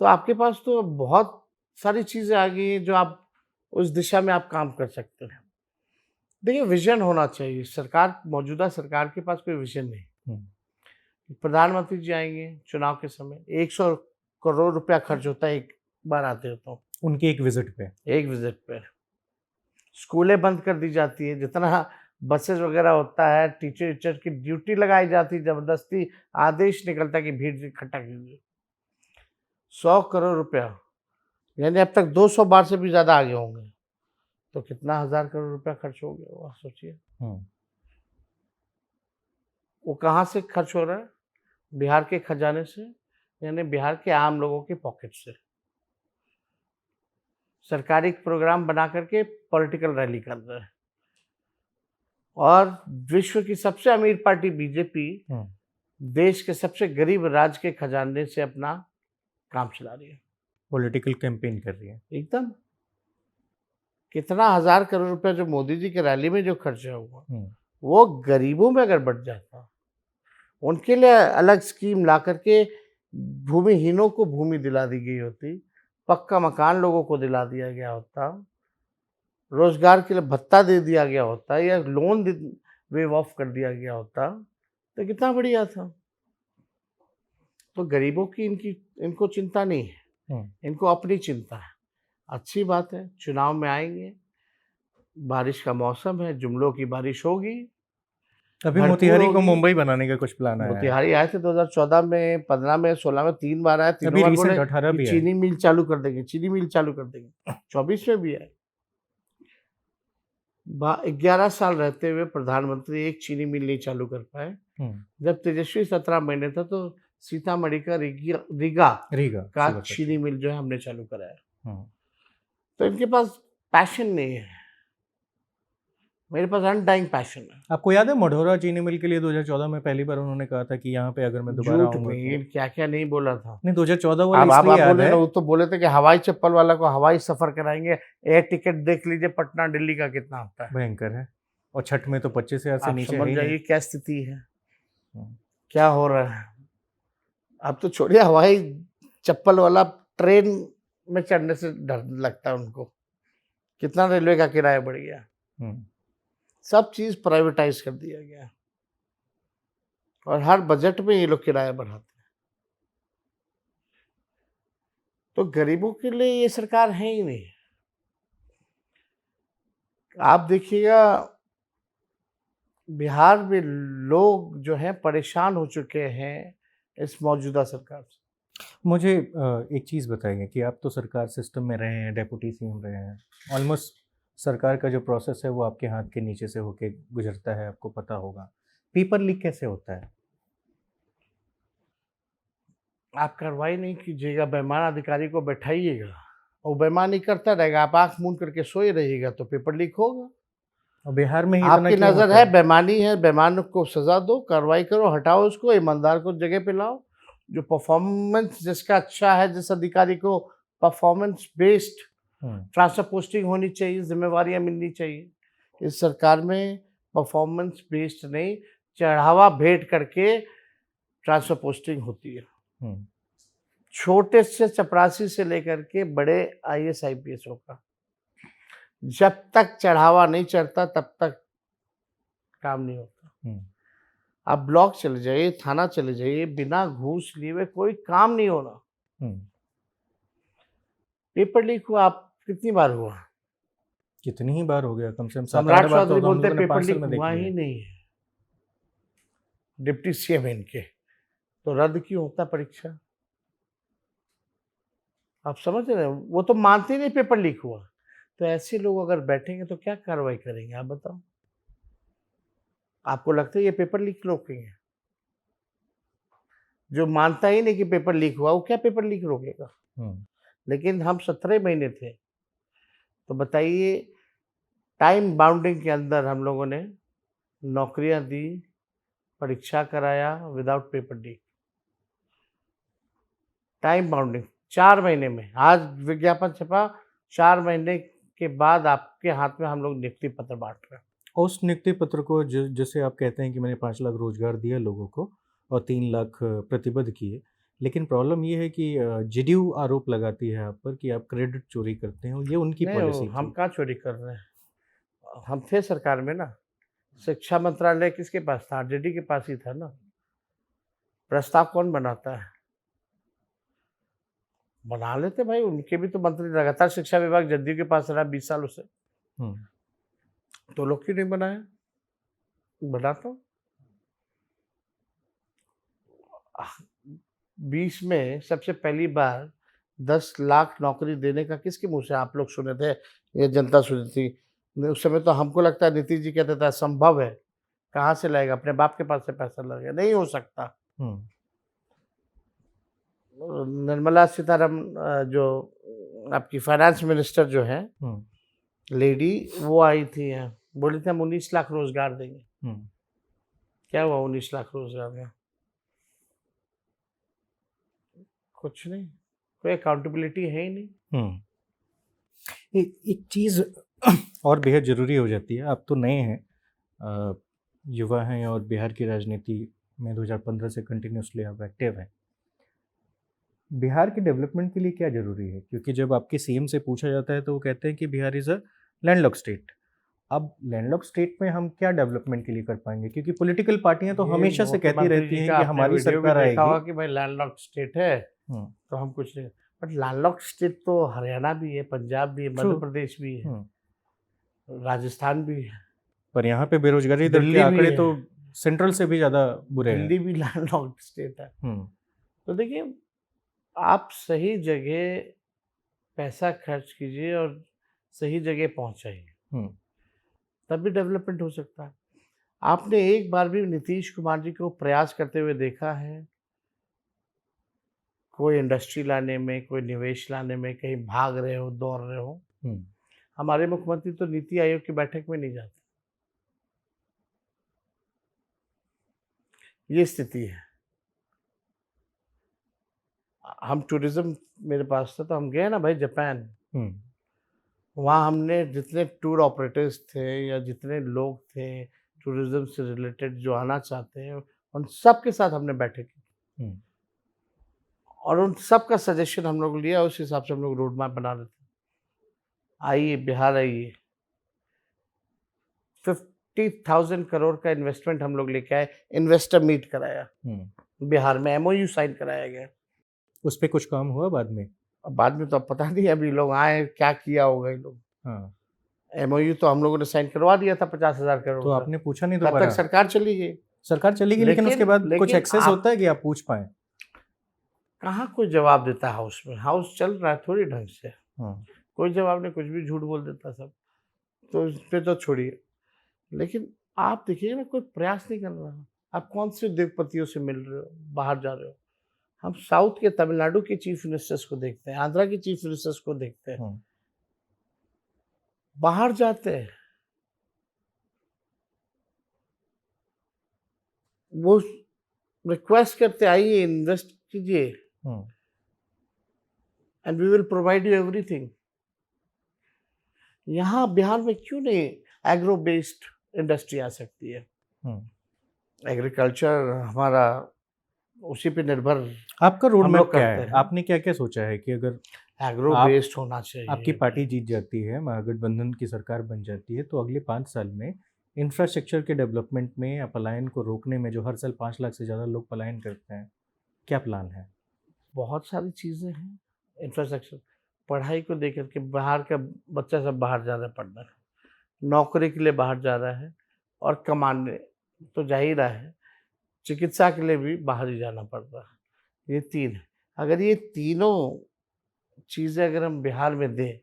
तो आपके पास तो बहुत सारी चीज़ें आ गई हैं, जो आप उस दिशा में आप काम कर सकते हैं। देखिए, विज़न होना चाहिए। सरकार, मौजूदा सरकार के पास कोई विज़न नहीं। हुँ, प्रधानमंत्री जी आएँगे चुनाव के समय, 100 करोड़ रुपया खर्च होता है एक बार आते हो तो, उनकी एक विज़िट पे। एक विज़िट पे। स्कूलें बंद कर दी जाती है, जितना बसेस वगैरह होता है, टीचर वीचर की ड्यूटी लगाई जाती है, ज़बरदस्ती आदेश निकलता है कि भीड़ इकट्ठा कीजिए। 100 करोड़ रुपया, यानी अब तक 200 बार से भी ज़्यादा आगे होंगे। तो कितना हज़ार करोड़ रुपया खर्च हो गया होगा, सोचिए। हुँ, वो कहाँ से खर्च हो रहा है? बिहार के खजाने से, यानी बिहार के आम लोगों के पॉकेट से। सरकारी प्रोग्राम बना करके पॉलिटिकल रैली कर रहे हैं। और विश्व की सबसे अमीर पार्टी बीजेपी, हुँ, देश के सबसे गरीब राज्य के खजाने से अपना काम चला रही है। पॉलिटिकल कैंपेन कर रही है। एकदम। कितना 1000 करोड़ रुपया जो मोदी जी के रैली में जो खर्चा हुआ, हम्म, वो गरीबों में अगर बढ़ जाता, उनके लिए अलग स्कीम ला करके भूमिहीनों को भूमि दिला दी गई होती, पक्का मकान लोगों को दिला दिया गया होता, रोजगार के लिए भत्ता दे दिया गया होता, या लोन वेव ऑफ कर दिया गया होता, तो कितना बढ़िया था। तो गरीबों की इनको चिंता नहीं है, इनको अपनी चिंता है। अच्छी बात है, चुनाव में आएंगे, बारिश का मौसम है, जुमलों की बारिश होगी, अभी भरपूर मोतिहारी को होगी। मुंबई बनाने का कुछ प्लान आया है। मोतिहारी आए थे 2014 में, 15 में, 16 में, 3 बार आए। तीनों अभी बार रिसेंट बोले 18 कि भी है। चीनी मिल चालू कर देंगे, चीनी मिल चालू कर देंगे। 24 में भी आए। 11 साल रहते हुए प्रधानमंत्री एक चीनी मिल नहीं चालू कर पाए। जब तेजस्वी 17 महीने था तो सीतामढ़ी का रीगा का चीनी मिल जो है हमने चालू कराया। तो इनके पास पैशन नहीं है, मेरे पास अनडाइंग पैशन है। आपको याद है मढ़ौरा चीनी मिल के लिए 2014 में पहली बार उन्होंने कहा था कि यहाँ पे अगर मैं दोबारा आऊंगा तो क्या क्या नहीं बोला था। नहीं, 2014 वाला आप इसलिए याद बोले है। ना, वो तो बोले थे कि हवाई चप्पल वाला को हवाई सफर कराएंगे। एयर टिकट देख लीजिए पटना दिल्ली का कितना होता है, भयंकर है। और छठ में तो 25,000 से नीचे समझ है ही जाइए नहीं। क्या स्थिति है, क्या हो रहा है। अब तो छोड़िए, हवाई चप्पल वाला ट्रेन में चढ़ने से डर लगता है उनको। कितना रेलवे का किराया बढ़ गया, सब चीज प्राइवेटाइज कर दिया गया, और हर बजट में ये लोग किराया बढ़ाते हैं। तो गरीबों के लिए ये सरकार है ही नहीं। आप देखिएगा, बिहार में लोग जो हैं परेशान हो चुके हैं इस मौजूदा सरकार से। मुझे एक चीज़ बताइए कि आप तो सरकार सिस्टम में रहे हैं, डेप्यूटी सीएम रहे हैं, ऑलमोस्ट सरकार का जो प्रोसेस है वो आपके हाथ के नीचे से होके गुजरता है, आपको पता होगा। पेपर लीक कैसे होता है? आप कार्रवाई नहीं कीजिएगा, बेईमान अधिकारी को बैठाइएगा, और बेईमानी करता रहेगा, आप आंख मूंद करके सोए रहिएगा तो पेपर लीक होगा। और बिहार में ही आपकी नजर है बेईमानी है, बेईमान को सजा दो, कार्रवाई करो, हटाओ उसको, ईमानदार को जगह पे लाओ। जो परफॉर्मेंस जिसका अच्छा है, जिस अधिकारी को परफॉर्मेंस बेस्ड ट्रांसफर पोस्टिंग होनी चाहिए, जिम्मेवारियां मिलनी चाहिए। इस सरकार में परफॉर्मेंस बेस्ड नहीं, चढ़ावा भेंट करके ट्रांसफर पोस्टिंग होती है। छोटे से चपरासी से लेकर के बड़े IAS IPS का, जब तक चढ़ावा नहीं चढ़ता तब तक काम नहीं होता। आप ब्लॉक चले जाइए, थाना चले जाइए, बिना घूस लिए हुए कोई काम नहीं होना। पेपर लीक हुआ, आप कितनी बार हुआ? कितनी ही बार हो गया, कम से कम 7-8 सम्राट बार तो चौधरी हम बोलते लोगों ने पेपर पार्सल लीक में देख हुआ ही लिया। नहीं है, डिप्टी सीएम इनके, तो रद्द क्यों होता परीक्षा? आप समझ रहे हैं, वो तो मानते ही नहीं पेपर लीक हुआ। तो ऐसे लोग अगर बैठेंगे तो क्या कार्रवाई करेंगे, आप बताओ। आपको लगता है ये पेपर लीक रोकेंगे? जो मानता ही नहीं कि पेपर लीक हुआ, वो क्या पेपर लीक रोकेगा? लेकिन हम 17 महीने थे, तो बताइए, टाइम बाउंडिंग के अंदर हम लोगों ने नौकरियां दी, परीक्षा कराया without paper leak. Time bounding 4 महीने में, आज विज्ञापन छपा, 4 महीने के बाद आपके हाथ में हम लोग नियुक्ति पत्र बांट रहे हैं। उस नियुक्ति पत्र को जैसे आप कहते हैं कि मैंने 5 लाख रोजगार दिया लोगों को और 3 लाख प्रतिबद्ध किए, लेकिन प्रॉब्लम ये है कि जेडीयू आरोप लगाती है आप पर कि आप क्रेडिट चोरी करते हैं, ये उनकी पॉलिसी हम थी। कहाँ चोरी कर रहे हैं, हम थे सरकार में ना। शिक्षा मंत्रालय किसके पास था? RJD के पास ही था ना। प्रस्ताव कौन बनाता है? बना लेते भाई, उनके भी तो मंत्री लगातार शिक्षा विभाग जदयू के पास रहा 20 सालों से, तो लोग क्यों नहीं बनाए? बनाता हूँ। 20 में सबसे पहली बार 10 लाख नौकरी देने का किसके मुंह से आप लोग सुने थे, ये जनता सुनी थी? उस समय तो हमको लगता है नीतीश जी कहते थे असंभव है, कहाँ से लाएगा, अपने बाप के पास से पैसा लगेगा, नहीं हो सकता। निर्मला सीतारमण जो आपकी फाइनेंस मिनिस्टर जो है लेडी, वो आई थी, बोली थी हम 19 लाख रोजगार देंगे। क्या हुआ 19 लाख रोजगार में? कुछ नहीं, कोई अकाउंटेबिलिटी है ही नहीं। एक चीज और बेहद ज़रूरी हो जाती है। आप तो नए हैं, युवा हैं और बिहार की राजनीति में 2015 से कंटिन्यूअसली आप एक्टिव हैं। बिहार के डेवलपमेंट के लिए क्या ज़रूरी है? क्योंकि जब आपके सीएम से पूछा जाता है तो वो कहते हैं कि Bihar is a landlocked state. अब लैंडलॉक्ड स्टेट में हम क्या डेवलपमेंट के लिए कर पाएँगे? क्योंकि पॉलिटिकल पार्टियाँ तो ये हमेशा से कहती मुख्यमंत्री रहती जी हैं का कि आपने हमारी वीडियो भी सरकार देखा आएगी। होगा कि भाई लैंडलॉक्ड स्टेट है हुँ, तो हम कुछ नहीं, बट लैंडलॉक्ड स्टेट तो हरियाणा भी है, पंजाब भी है, ट्रू। मध्य प्रदेश भी है, हुँ, राजस्थान भी है, पर यहाँ पे बेरोज़गारी दर के दिल्ली भी आंकड़े है, तो सेंट्रल से भी ज़्यादा बुरे हैं। दिल्ली भी लैंडलॉक्ड स्टेट है। हुँ, तो देखिए, आप सही जगह पैसा खर्च कीजिए और सही जगह पहुंचाइए, हुँ, तभी डेवलपमेंट हो सकता है। आपने एक बार भी नीतीश कुमार जी को प्रयास करते हुए देखा है कोई इंडस्ट्री लाने में, कोई निवेश लाने में, कहीं भाग रहे हो, दौड़ रहे हो? हुँ। हमारे मुख्यमंत्री तो नीति आयोग की बैठक में नहीं जाते। ये स्थिति है। हम टूरिज्म मेरे पास था तो हम गए ना भाई जापान। हुँ, वहाँ हमने जितने टूर ऑपरेटर्स थे या जितने लोग थे टूरिज्म से रिलेटेड जो आना चाहते हैं, उन सब के साथ हमने बैठक की हुँ, और उन सब का सजेशन हम लोग लिया, उस हिसाब से हम लोग रोड मैप बना रहे थे। आइए, बिहार आइए। 50,000 करोड़ का इन्वेस्टमेंट हम लोग लेके आए, इन्वेस्टर मीट कराया। हुँ। बिहार में एमओयू साइन कराया गया। उस पे कुछ काम हुआ बाद में? अब बाद में तो अब पता नहीं अभी लोग आए क्या किया होगा ये लोग। हाँ, एमओयू तो हम लोगों ने साइन करवा दिया था 50,000 करोड़ तो का। आपने पूछा नहीं तब तक दोबारा? सरकार चली गई। सरकार चली गई लेकिन उसके बाद कुछ लेकिन एक्सेस आप होता है कि आप पूछ पाएँ? कहाँ कोई जवाब देता है हाउस में? हाउस चल रहा है थोड़ी ढंग से। हाँ, कोई जवाब नहीं, कुछ भी झूठ बोल देता सब। तो इस पे तो छोड़िए। लेकिन आप देखिए ना, कोई प्रयास नहीं कर रहा। आप कौन से उद्योगपतियों से मिल रहे हो, बाहर जा रहे हो? हम साउथ के तमिलनाडु के चीफ मिनिस्टर्स को देखते हैं, आंध्रा के चीफ मिनिस्टर्स को देखते हैं, हाँ, बाहर जाते हैं। वो रिक्वेस्ट करते आइए इन्वेस्ट कीजिए हाँ, and we will provide you everything. यहाँ बिहार में क्यों नहीं एग्रो बेस्ड इंडस्ट्री आ सकती है? हाँ। एग्रीकल्चर हमारा उसी पे निर्भर आपका रोड हम मैप लोग क्या करते है? हैं। आपने क्या-क्या सोचा है कि अगर एग्रो आप बेस्ड होना आपकी चाहिए। पार्टी जीत जाती है, महागठबंधन की सरकार बन जाती है, तो अगले 5 साल में इंफ्रास्ट्रक्चर के डेवलपमेंट में या पलायन को रोकने में जो हर साल 5 लाख से ज़्यादा लोग पलायन करते हैं, क्या प्लान है? बहुत सारी चीज़ें हैं, इंफ्रास्ट्रक्चर। पढ़ाई को लेकर के बाहर का बच्चा सब बाहर जा रहा है पढ़ने, नौकरी के लिए बाहर जा रहा है और कमाने तो जा ही रहा है, चिकित्सा के लिए भी बाहर ही जाना पड़ रहा है। ये 3 है। अगर ये तीनों चीज़ें अगर हम बिहार में दें,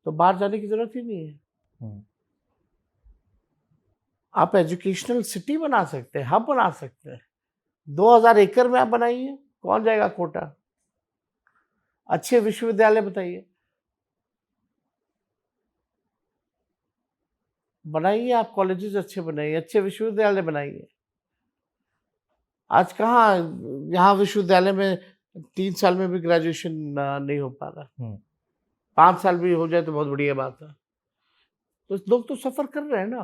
तो बाहर जाने की ज़रूरत ही नहीं है। हुँ, आप एजुकेशनल सिटी बना सकते हैं, हब बना सकते हैं। 2000 एकड़ में आप बनाइए, कौन जाएगा कोटा? अच्छे विश्वविद्यालय बताइए। बनाइए, आप कॉलेजेस अच्छे बनाइए, अच्छे विश्वविद्यालय बनाइए। आज कहाँ यहाँ विश्वविद्यालय में 3 साल में भी ग्रेजुएशन नहीं हो पा रहा। हुँ, 5 साल भी हो जाए तो बहुत बढ़िया बात है। तो लोग तो सफ़र कर रहे हैं ना।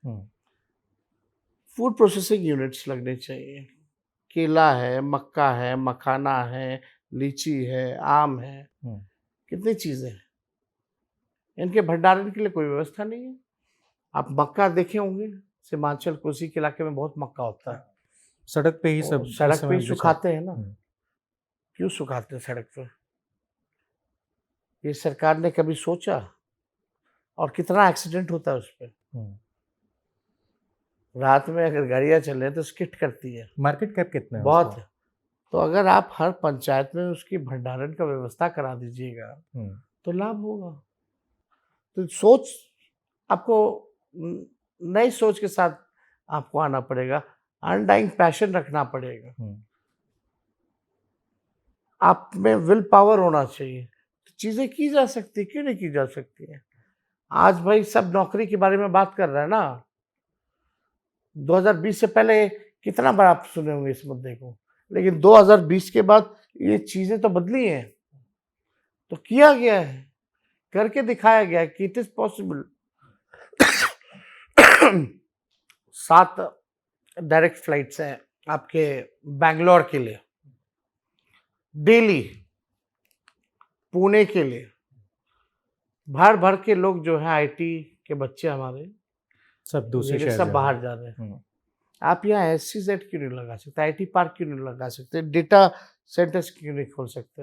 हुँ, फूड प्रोसेसिंग यूनिट्स लगने चाहिए। केला है, मक्का है, मखाना है, लीची है, आम है, हुँ। कितनी चीज़ें हैं। इनके भंडारण के लिए कोई व्यवस्था नहीं है। आप मक्का देखे होंगे, सीमांचल कोसी के इलाके में बहुत मक्का होता है। सड़क पे ही वो सब इस सड़क पे समय ही बेचा सुखाते हैं ना। हुँ, क्यों सुखाते हैं सड़क पे? ये सरकार ने कभी सोचा? और कितना एक्सीडेंट होता है उस पे? हुँ। रात में अगर गाड़ियाँ चल रही हैं तो स्किड करती है, मार्केट कैप कितना है बहुत उसका? है। तो अगर आप हर पंचायत में उसकी भंडारण का व्यवस्था करा दीजिएगा, हुँ, तो लाभ होगा। तो सोच आपको नई सोच के साथ आपको आना पड़ेगा, अनडाइंग पैशन रखना पड़ेगा। हुँ, आप में विल पावर होना चाहिए। तो चीज़ें की जा सकती है, क्यों नहीं की जा सकती हैं? आज भाई सब नौकरी के बारे में बात कर रहे हैं ना। 2020 से पहले कितना बार आप सुने होंगे इस मुद्दे को, लेकिन 2020 के बाद ये चीज़ें तो बदली हैं, तो किया गया है। करके दिखाया गया कि it is possible. 7 direct flights हैं आपके बैंगलोर के लिए, दिल्ली, पुणे के लिए। भर भर के लोग जो है आईटी के बच्चे हमारे सब दूसरे लेकिन शहर सब जा बाहर रहे जा रहे हैं। हैं। आप यहाँ SCZ क्यों नहीं लगा सकते, IT पार्क क्यों नहीं लगा सकते, डेटा सेंटर्स क्यों नहीं खोल सकते?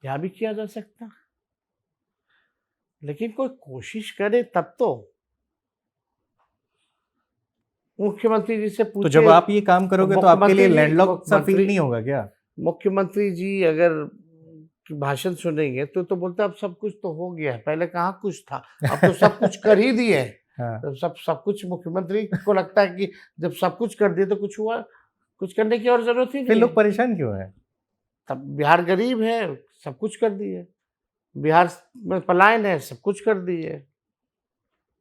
यहाँ भी किया जा सकता है, लेकिन कोई कोशिश करे तब तो। मुख्यमंत्री जी से तो पूछे, जब आप ये काम करोगे तो आपके लिए मुख्यमंत्री जी- लैंडलॉक सा फील मुख्यमंत्री- नहीं होगा क्या? मुख्यमंत्री जी अगर की भाषण सुनेंगे तो बोलते अब सब कुछ तो हो गया है, पहले कहाँ कुछ था, अब तो सब कुछ कर ही दिए। हाँ। तो सब कुछ मुख्यमंत्री को लगता है कि जब सब कुछ कर दिए तो कुछ हुआ, कुछ करने की और जरूरत ही फिर नहीं लोग है। परेशान क्यों है? तब बिहार गरीब है, सब कुछ कर दिए। बिहार में पलायन है, सब कुछ कर दिए।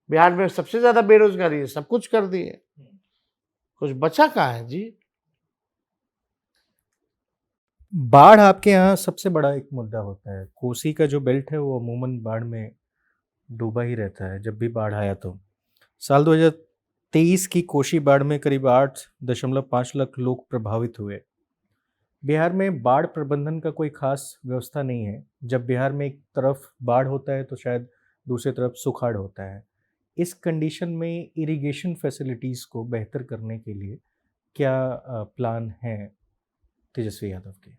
बिहार में सबसे ज्यादा बेरोजगारी है, सब कुछ कर दिए। कुछ बचा कहाँ है जी? बाढ़ आपके यहाँ सबसे बड़ा एक मुद्दा होता है। कोसी का जो बेल्ट है वो अमूमन बाढ़ में डूबा ही रहता है जब भी बाढ़ आया तो। साल 2023 की कोसी बाढ़ में करीब 8.5 लाख लोग प्रभावित हुए। बिहार में बाढ़ प्रबंधन का कोई खास व्यवस्था नहीं है। जब बिहार में एक तरफ बाढ़ होता है तो शायद दूसरी तरफ सुखाड़ होता है। इस कंडीशन में इरिगेशन फैसिलिटीज़ को बेहतर करने के लिए क्या प्लान है तेजस्वी यादव के?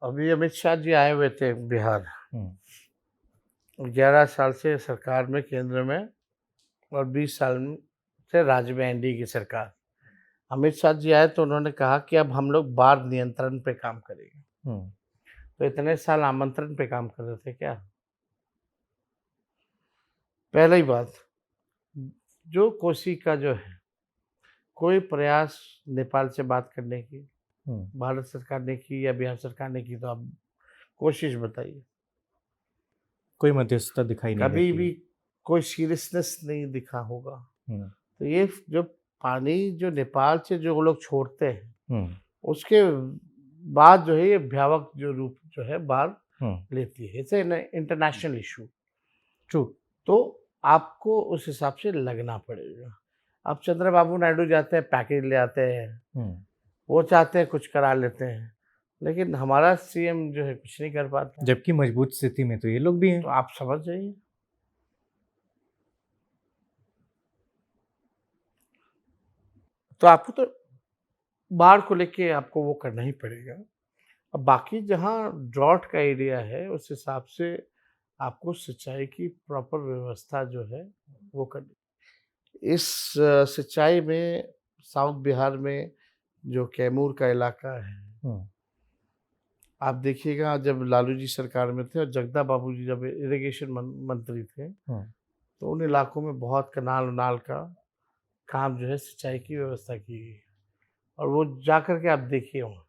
अभी अमित शाह जी आए हुए थे बिहार, 11 साल से सरकार में केंद्र में और 20 साल से राज्य में एनडीए की सरकार। अमित शाह जी आए तो उन्होंने कहा कि अब हम लोग बाढ़ नियंत्रण पे काम करेंगे। तो इतने साल आमंत्रण पे काम कर रहे थे क्या? पहली बात, जो कोसी का जो है कोई प्रयास नेपाल से बात करने की भारत सरकार ने की या बिहार सरकार ने की, तो आप कोशिश बताइए। कोई मध्यस्थता दिखाई नहीं कभी देती भी है। कोई सीरियसनेस नहीं दिखा होगा। हम्म, तो ये जो पानी जो नेपाल से जो लोग छोड़ते हैं हम्म, उसके बाद जो है ये भयावह जो रूप जो है बाढ़ लेती है। It's international issue. ट्रू। तो आपको उस हिसाब से लगना पड़ेगा। अब चंद्रबाबू नायडू जाते हैं, पैकेज ले आते हैं, वो चाहते हैं कुछ करा लेते हैं, लेकिन हमारा सीएम जो है कुछ नहीं कर पाता। जबकि मजबूत स्थिति में तो ये लोग भी हैं। तो आप समझ जाइए। तो आपको तो बाढ़ को लेके आपको वो करना ही पड़ेगा। अब बाकी जहाँ ड्रॉट का एरिया है उस हिसाब से आपको सिंचाई की प्रॉपर व्यवस्था जो है वो करनी। इस सिंचाई में साउथ बिहार में जो कैमूर का इलाका है, आप देखिएगा जब लालू जी सरकार में थे और जगदा बाबू जी जब इरिगेशन मंत्री थे तो उन इलाकों में बहुत कनाल उनाल का काम जो है सिंचाई की व्यवस्था की गई। और वो जा कर के आप देखिए वहाँ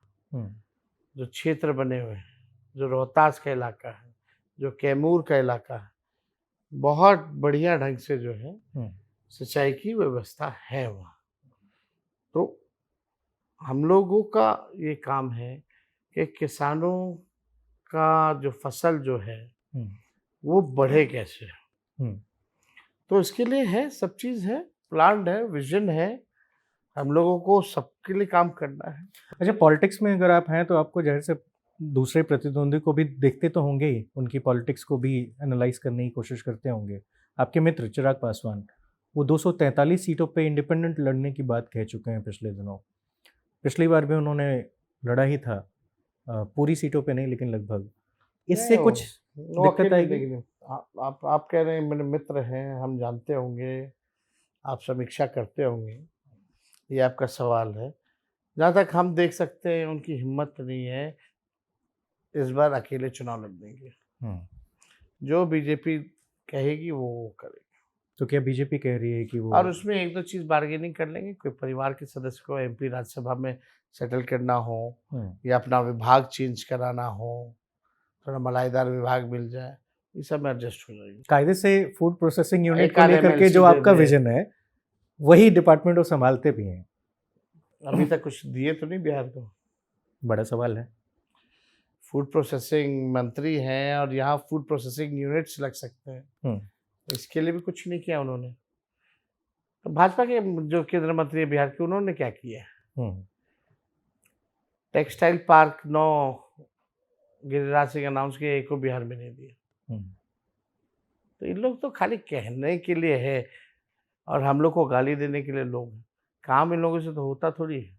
जो क्षेत्र बने हुए हैं, जो रोहतास का इलाका है, जो कैमूर का इलाका है, बहुत बढ़िया ढंग से जो है सिंचाई की व्यवस्था है वहाँ। तो हम लोगों का ये काम है कि किसानों का जो फसल जो है वो बढ़े कैसे। तो इसके लिए है, सब चीज़ है, प्लान है, विजन है, हम लोगों को सबके लिए काम करना है। अच्छा, पॉलिटिक्स में अगर आप हैं तो आपको जहर से दूसरे प्रतिद्वंदी को भी देखते तो होंगे ही, उनकी पॉलिटिक्स को भी एनालाइज करने की कोशिश करते होंगे। आपके मित्र चिराग पासवान वो 243 सीटों पे इंडिपेंडेंट लड़ने की बात कह चुके हैं पिछले दिनों। पिछली बार भी उन्होंने लड़ा ही था, पूरी सीटों पे नहीं लेकिन लगभग। इससे कुछ दिक्कत आएगी? आप कह रहे हैं मेरे मित्र हैं, हम जानते होंगे, आप समीक्षा करते होंगे, ये आपका सवाल है। जहाँ तक हम देख सकते हैं उनकी हिम्मत नहीं है इस बार अकेले चुनाव लड़ने की। जो बीजेपी कहेगी वो करेगी। तो क्या बीजेपी कह रही है कि वो, और उसमें एक दो चीज़ बार्गेनिंग कर लेंगे, कोई परिवार के सदस्य को एमपी राज्यसभा में सेटल करना हो या अपना विभाग चेंज कराना हो, थोड़ा मलाईदार विभाग मिल जाए, ये सब में एडजस्ट हो जाएगी। कायदे से फूड प्रोसेसिंग यूनिट एक को लेकर के MLC जो दे आपका दे। विजन है वही डिपार्टमेंट वो संभालते भी हैं। अभी तक कुछ दिए तो नहीं बिहार को। बड़ा सवाल है। फूड प्रोसेसिंग मंत्री हैं और यहाँ फूड प्रोसेसिंग यूनिट्स लग सकते हैं। इसके लिए भी कुछ नहीं किया उन्होंने। तो भाजपा के जो केंद्रीय मंत्री है बिहार के, उन्होंने क्या किया? Textile park 9 Giriraj Singh announce किया, एक को बिहार में नहीं दिया। तो इन लोग तो खाली कहने के लिए है और हम लोग को गाली देने के लिए लोग हैं। काम इन लोगों से तो होता थोड़ी है।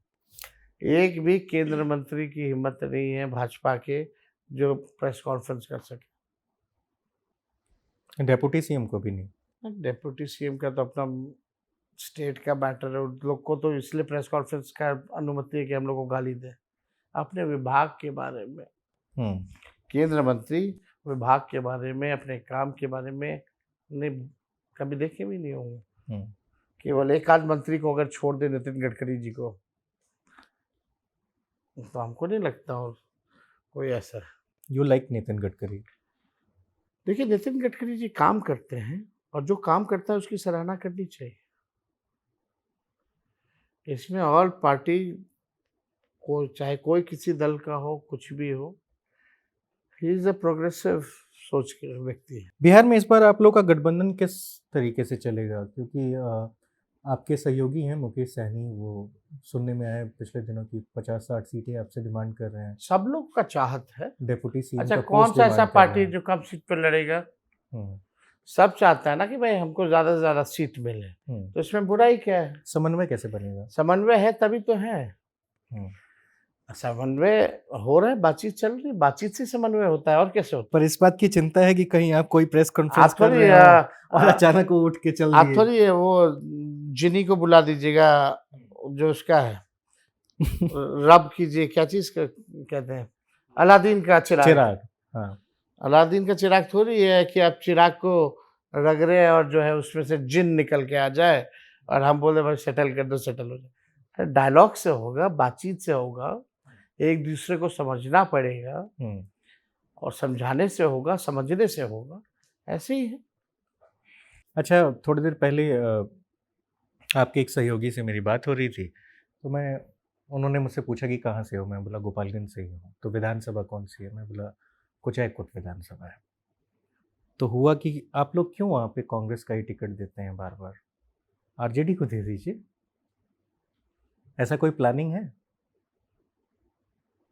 एक भी केंद्र मंत्री की हिम्मत नहीं है भाजपा के जो प्रेस कॉन्फ्रेंस कर सके। डेप्यूटी सीएम को भी नहीं। डेप्यूटी सीएम का तो अपना स्टेट का मैटर है, उन लोग को तो इसलिए प्रेस कॉन्फ्रेंस का अनुमति है कि हम लोग को गाली दें अपने विभाग के बारे में। केंद्र मंत्री विभाग के बारे में, अपने काम के बारे में ने कभी देखे भी नहीं होंगे। केवल एक आध मंत्री को अगर छोड़ दे, नितिन गडकरी जी को, तो हमको नहीं लगता और कोई ऐसा। You like Nitin Gadkari? देखिए, नितिन गडकरी जी काम करते हैं और जो काम करता है उसकी सराहना करनी चाहिए। इसमें ऑल पार्टी को, चाहे कोई किसी दल का हो, कुछ भी हो, ही इज अ प्रोग्रेसिव सोच के व्यक्ति है। बिहार में इस बार आप लोग का गठबंधन किस तरीके से चलेगा? क्योंकि आपके सहयोगी हैं मुकेश सहनी, वो सुनने में आया पिछले दिनों की 50-60 सीटें आपसे डिमांड कर रहे हैं। सब लोग का चाहत है। डेप्यूटी सीएम अच्छा, का कौन पोस्ट सा ऐसा डिमांड कर पार्टी रहे हैं। जो कम सीट पर लड़ेगा? हम्म, सब चाहता है ना कि भाई हमको ज्यादा से ज्यादा सीट मिले, तो इसमें बुराई क्या है? समन्वय कैसे बनेगा? समन्वय है तभी तो है। समन्वय हो रहा है, बातचीत चल रही है, बातचीत से समन्वय होता है, और कैसे होता पर इस बात की चिंता है कि कहीं आप कोई प्रेस है? कॉन्फ्रेंस आप कर थोड़ी रहे हो और अचानक वो उठ के चल आप दिए। थोड़ी वो जिनी को बुला दीजिएगा जो उसका है रब कीजिए, क्या चीज का कहते हैं, अलादीन का चिराग। हाँ, अलादीन का चिराग थोड़ी है कि आप चिराग को रगड़े और जो है उसमें से जिन निकल के आ जाए और हम बोले भाई सेटल कर दो, सेटल हो जाए। डायलॉग से होगा, बातचीत से होगा, एक दूसरे को समझना पड़ेगा और समझाने से होगा, समझने से होगा, ऐसे ही है। अच्छा, थोड़ी देर पहले आपके एक सहयोगी से मेरी बात हो रही थी, तो उन्होंने मुझसे पूछा कि कहाँ से हो। मैं बोला गोपालगंज से ही हूँ। तो विधानसभा कौन सी है? मैं बोला कुचायकोट विधानसभा है। तो हुआ कि आप लोग क्यों वहाँ पे कांग्रेस का ही टिकट देते हैं बार बार, आरजेडी को दे दीजिए। ऐसा कोई प्लानिंग है?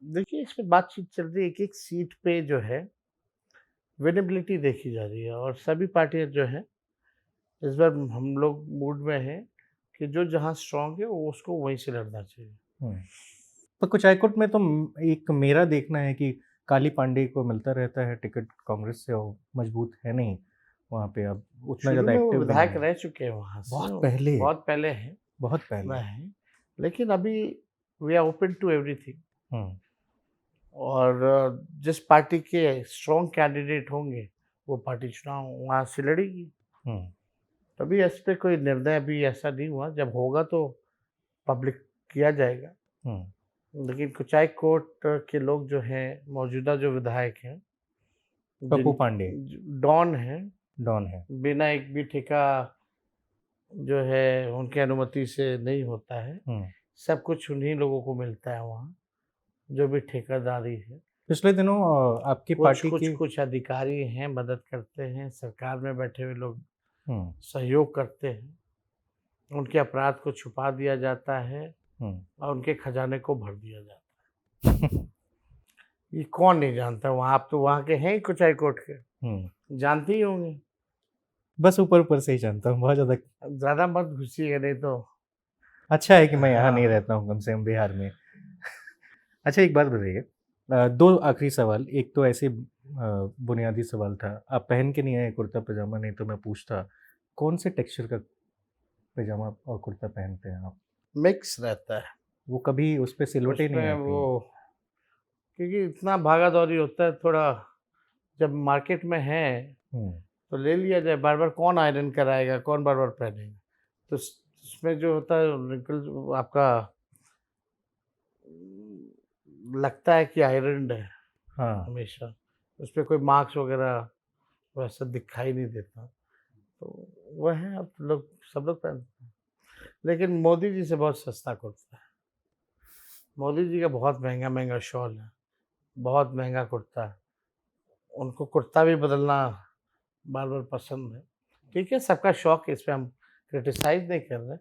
देखिए, इसमें बातचीत चल रही है, एक एक सीट पे जो है विनेबिलिटी देखी जा रही है और सभी पार्टियां जो है इस बार हम लोग मूड में हैं कि जो जहाँ स्ट्रांग है वो उसको वहीं से लड़ना चाहिए। पर कुचायकोट में तो एक मेरा देखना है कि काली पांडे को मिलता रहता है टिकट कांग्रेस से, और मजबूत है नहीं वहाँ पे अब उतना ज़्यादा शुरू में वो एक्टिव विधायक नहीं है। रह चुके हैं वहाँ से, बहुत पहले बहुत पहले हैं, बहुत पहले। वह हैं, लेकिन अभी we are open to everything. और जिस पार्टी के स्ट्रॉन्ग कैंडिडेट होंगे वो पार्टी चुनाव वहाँ से लड़ेगी। तभी इस पे कोई निर्णय अभी ऐसा नहीं हुआ, जब होगा तो पब्लिक किया जाएगा। लेकिन कुचायकोट के लोग जो हैं, मौजूदा जो विधायक हैं, पप्पू पांडे डॉन है, बिना एक भी ठेका जो है उनके अनुमति से नहीं होता है। सब कुछ उन्हीं लोगों को मिलता है वहाँ, जो भी ठेकेदारी है। पिछले दिनों आपकी पार्टी के कुछ अधिकारी हैं, मदद करते हैं, सरकार में बैठे हुए लोग सहयोग करते हैं, उनके अपराध को छुपा दिया जाता है और उनके खजाने को भर दिया जाता है। ये कौन नहीं जानता वहाँ? आप तो वहाँ के हैं ही, कुचायकोट के, जानते ही होंगे। बस ऊपर ऊपर से ही जानता हूँ, बहुत ज़्यादा मत घुसिएगा, नहीं तो अच्छा है कि मैं यहाँ नहीं रहता हूँ, कम से कम बिहार में। अच्छा, एक बात बताइए, 2 आखिरी सवाल। एक तो ऐसे बुनियादी सवाल था, आप पहन के नहीं आए कुर्ता पजामा, नहीं तो मैं पूछता कौन से टेक्सचर का पजामा और कुर्ता पहनते हैं आप? मिक्स रहता है वो कभी उस पर सिलवटें नहीं आती? वो क्योंकि इतना भागा दौड़ी होता है, थोड़ा जब मार्केट में है तो ले लिया जाए। बार बार कौन आयरन कराएगा, कौन बार बार पहनेगा? तो उसमें जो होता है रिंकल आपका लगता है कि आयरन है। हमेशा उस पर कोई मार्क्स वगैरह वैसा दिखाई नहीं देता, तो वह है। अब लोग सब लोग पहनते हैं, लेकिन मोदी जी से बहुत सस्ता कुर्ता है। मोदी जी का बहुत महंगा महंगा शॉल है, बहुत महंगा कुर्ता है, उनको कुर्ता भी बदलना बार बार पसंद है। ठीक है, सबका शौक है, इस पे हम क्रिटिसाइज नहीं कर रहे,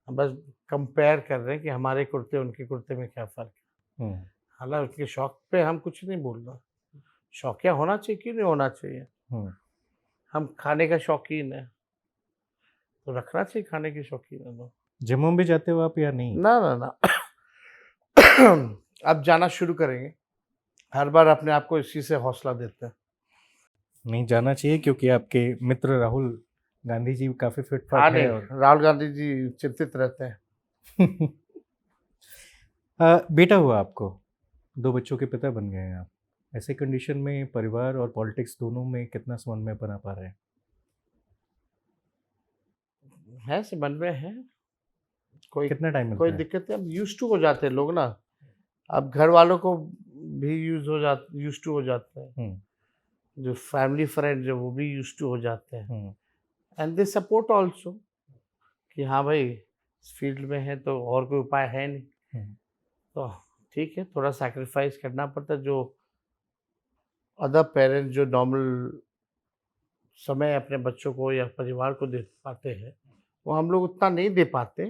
हम बस कंपेयर कर रहे हैं कि हमारे कुर्ते उनके कुर्ते में क्या फ़र्क है। हम्म, हालांकि उनके शौक पे हम कुछ नहीं बोल रहे, शौकिया होना चाहिए, क्यों नहीं होना चाहिए। हम्म। हम खाने का शौकीन है तो रखना चाहिए, खाने की शौकीन है तो। जम्मू भी जाते हो आप या नहीं? ना ना ना अब जाना शुरू करेंगे, हर बार अपने आप को इसी से हौसला देते हैं। नहीं जाना चाहिए क्योंकि आपके मित्र राहुल गांधी जी काफी फिट हाँ फाट नहीं, है और राहुल गांधी जी चिंतित रहते हैं। बेटा हुआ आपको, 2 बच्चों के पिता बन गए हैं आप। ऐसे कंडीशन में परिवार और पॉलिटिक्स दोनों में कितना समन्वय बना पा रहे हैं? है समन्वय है, कोई कितना टाइम कोई मिलता है? दिक्कत नहीं, अब यूज टू हो जाते हैं लोग ना, अब घर वालों को भी यूज टू हो जाते हैं, हम्म, जो फैमिली फ्रेंड जो वो भी यूज टू हो जाते हैं, हम्म, एंड दे सपोर्ट ऑल्सो कि हाँ भाई इस फील्ड में है तो और कोई उपाय है नहीं, हम्म। तो ठीक है, थोड़ा सैक्रिफाइस करना पड़ता है। जो अदर पेरेंट्स जो नॉर्मल समय अपने बच्चों को या परिवार को दे पाते हैं, वो हम लोग उतना नहीं दे पाते,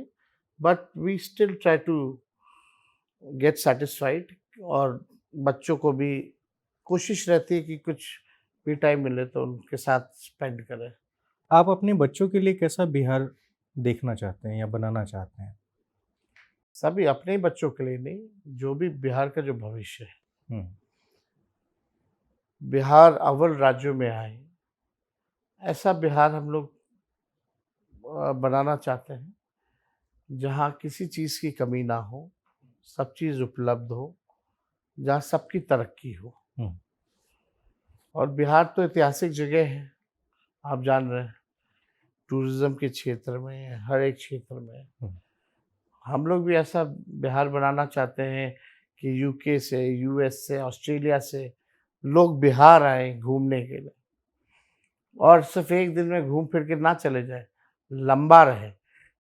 but we still try to get satisfied, और बच्चों को भी कोशिश रहती है कि कुछ भी टाइम मिले तो उनके साथ स्पेंड करें। आप अपने बच्चों के लिए कैसा बिहार देखना चाहते हैं या बनाना चाहते हैं? सभी अपने ही बच्चों के लिए नहीं, जो भी बिहार का जो भविष्य है, हम्म, बिहार अव्वल राज्यों में आए, ऐसा बिहार हम लोग बनाना चाहते हैं जहाँ किसी चीज़ की कमी ना हो, सब चीज़ उपलब्ध हो, जहाँ सबकी तरक्की हो। हम्म। और बिहार तो ऐतिहासिक जगह है, आप जान रहे हैं, टूरिज्म के क्षेत्र में, हर एक क्षेत्र में। हम्म। हम लोग भी ऐसा बिहार बनाना चाहते हैं कि यूके से, यूएस से, ऑस्ट्रेलिया से लोग बिहार आए घूमने के लिए, और सिर्फ एक दिन में घूम फिर के ना चले जाए, लंबा रहे,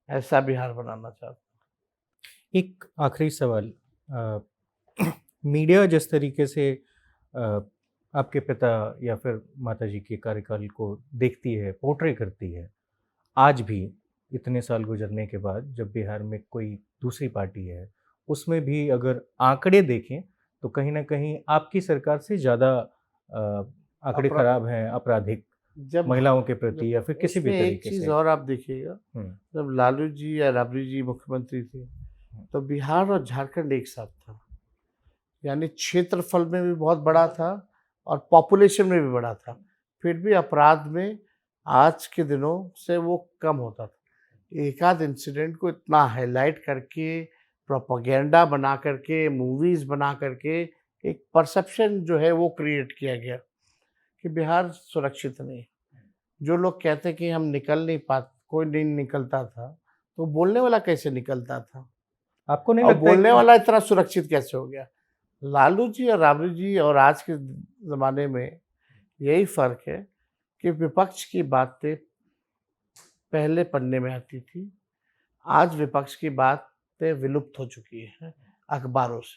ऐसा बिहार बनाना चाहते हैं। एक आखिरी सवाल, अ, मीडिया जिस तरीके से अ, आपके पिता या फिर माताजी के कार्यकाल को देखती है, पोर्ट्रे करती है, आज भी इतने साल गुजरने के बाद जब बिहार में कोई दूसरी पार्टी है, उसमें भी अगर आंकड़े देखें तो कहीं न कहीं आपकी सरकार से ज़्यादा आंकड़े अपरा खराब हैं, आपराधिक, जब महिलाओं के प्रति या जब फिर किसी भी इसमें एक तरीके चीज़ से। और आप देखिएगा, हुँ, जब लालू जी या राबड़ी जी मुख्यमंत्री थे, हुँ, तो बिहार और झारखंड एक साथ था, यानी क्षेत्रफल में भी बहुत बड़ा था और पॉपुलेशन में भी बड़ा था, फिर भी अपराध में आज के दिनों से वो कम होता था। एक आध इंसिडेंट को इतना हाईलाइट करके, प्रोपेगेंडा बना करके, मूवीज़ बना करके एक परसेप्शन जो है वो क्रिएट किया गया कि बिहार सुरक्षित नहीं है। जो लोग कहते हैं कि हम निकल नहीं पाते, कोई नहीं निकलता था, तो बोलने वाला कैसे निकलता था? आपको नहीं और लगता है बोलने कि वाला इतना सुरक्षित कैसे हो गया? लालू जी और राबड़ी जी और आज के ज़माने में यही फ़र्क है कि विपक्ष की बातें पहले पन्ने में आती थी, आज विपक्ष की बातें विलुप्त हो चुकी हैं अखबारों से।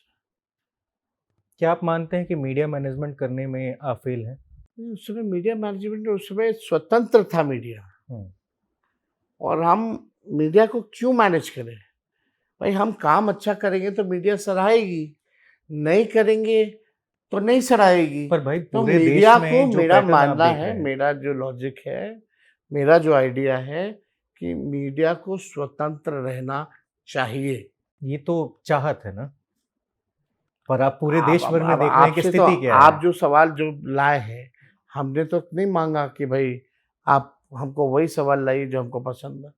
क्या आप मानते हैं कि मीडिया मैनेजमेंट करने में आप फेल हैं? उस समय मीडिया मैनेजमेंट, उस समय स्वतंत्र था मीडिया, हुँ, और हम मीडिया को क्यों मैनेज करें? भाई हम काम अच्छा करेंगे तो मीडिया सराहेगी, नहीं करेंगे तो नहीं सराहेगी। पर भाई तो पूरे देश मीडिया को, में जो मेरा पैटर्न आप मानना देख है, रहे हैं। मेरा जो लॉजिक है, मेरा जो आइडिया है कि मीडिया को स्वतंत्र रहना चाहिए। ये तो चाहत है ना, पर आप पूरे आप देश भर में अब देख रहे हैं कि आपसे तो, स्थिति क्या आप है। जो सवाल जो लाए हैं, हमने तो नहीं माँगा कि भई आप हमको वही सवाल लाइए जो हमको पसंद है।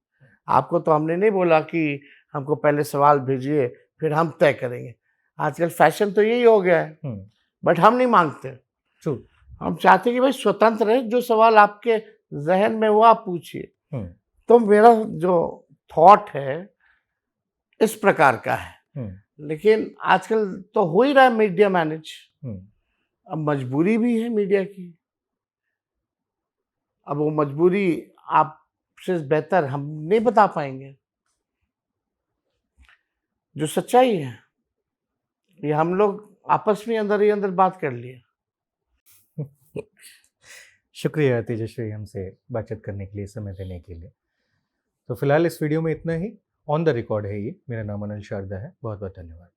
आपको तो हमने नहीं बोला कि हमको पहले सवाल भेजिए, फिर हम तय करेंगे। आजकल फैशन तो यही हो गया है, हुँ, बट हम नहीं माँगते। ट्रू। हम चाहते हैं कि भाई स्वतंत्र रहे, जो सवाल आपके ज़हन में वो आप पूछिए। हुँ, तो मेरा जो थॉट है, इस प्रकार का है। हुँ, लेकिन आजकल तो हो ही रहा है मीडिया मैनेज, हुँ। अब मजबूरी भी है मीडिया की। अब वो मजबूरी आपसे बेहतर हम नहीं बता पाएँगे। जो सच्चाई है, ये हम लोग आपस में अंदर ही अंदर बात कर लिया। शुक्रिया तेजस्वी हमसे बातचीत करने के लिए, समय देने के लिए। तो फिलहाल इस वीडियो में इतना ही। ऑन द रिकॉर्ड है ये। मेरा नाम अनिल शारदा है। बहुत बहुत धन्यवाद।